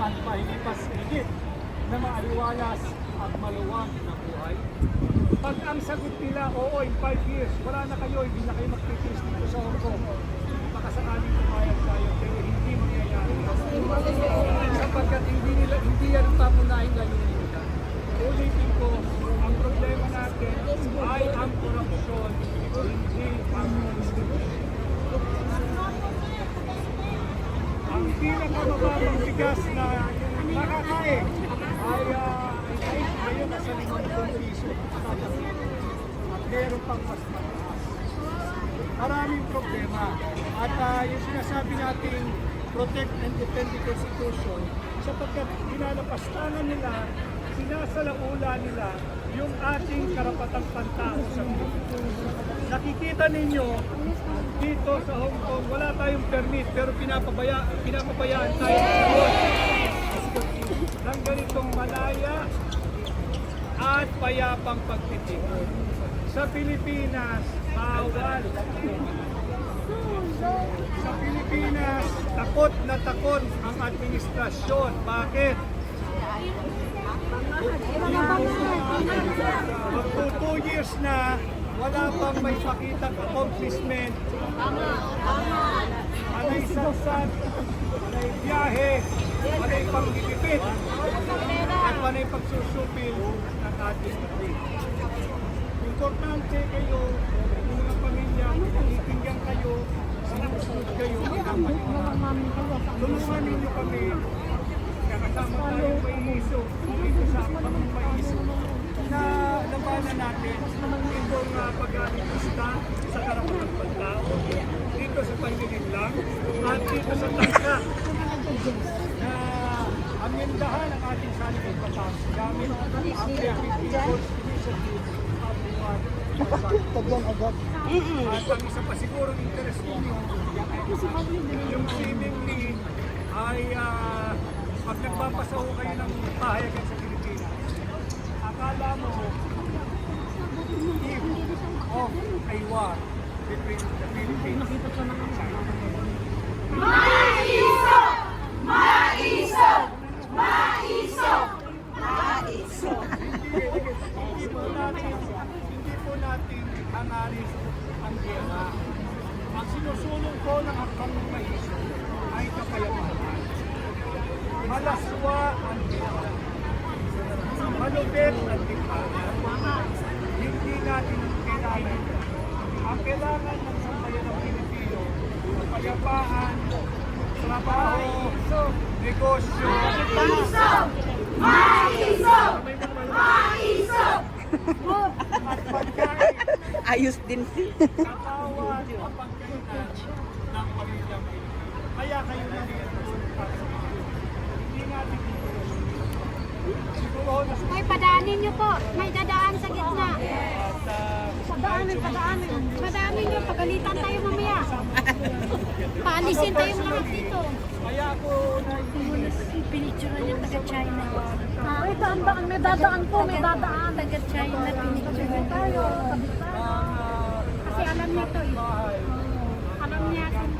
at pahigipas higit na maaliwalas at maluwag na buhay? Pag ang sagot nila, oo, in 5 years, wala na kayo, hindi na kayo magtitiis dito sa Hong Kong. Baka sakaling pumayag tayo, pero hindi mangyayari. Sapagkat hindi yan ang pamunahin layunin nila. Ulitin ko, ang problema natin ay ang korupsyon, hindi ang institusyon. Ang pinakamababang bigas na nakakain ay ngayon nasa 5 piso. At meron pang mas mataas. Maraming problema. At yung sinasabi natin, protect and defend the Constitution, sapagkat pinalapastangan nila, sinasalaula nila yung ating karapatang pantao sa mundo. Nakikita ninyo, dito sa Hong Kong, wala tayong permit, pero pinapabayaan tayo ng ganitong malaya at payapang pagtitikod. Sa Pilipinas, bawal. Sa Pilipinas, takot na takot ang administrasyon. Bakit? Magto 2 years na, wala pang may pakitang accomplishment. Anay sansat, anay biyahe, anay panggigipit, at anay pagsusupil ng ating ating. Importante kayo, yung mga pamilya, itinggan kayo, sinusunod kayo, tulungan ninyo kami, kasama tayo may iso, dito sa pamamayiso, na labanan natin itong pag-alipista sa karapatang pantao, dito sa panlilinlang, at dito sa tangka na amyendahan ang ating saligang batas gamit ang Philippine People's Initiative at ang isa pa siguro interest ninyo, yung seemingly ay pag nagpapasaho kayo ng pahayagan sa Pilipinas, akala mo if of a war between the Philippines and China. Maiso! Maiso! Maiso! Maiso! Hindi po natin hangarin ang gera. Ang sinusulong ko ng hakbang ng maiso ay kapayapaan. Malaswa ang gera. Malupit ang tipanan. Hindi natin kailangan. Ang kailangan ng sambayan ng Pilipino, kapayapaan, trabaho, negosyo, Maiso! Maiso! Maiso! at pagkain. Ayos din si. Katawan ang pagkainan ng pamilyang Pilipino. Kaya kayo na rin hindi natin siguro na Ay, padaanin niyo po. May dadaan sa gitna. padaanin. Padaanin niyo. Pagalitan tayo mamaya. Paalisin tayong lahat dito. Kaya ako na Pinicture niya taga-China. Ito ang daan, may dadaan po, may dadaan. Taga-China pinicture tayo. Tayo, Kasi alam niya to eh. Alam niya kung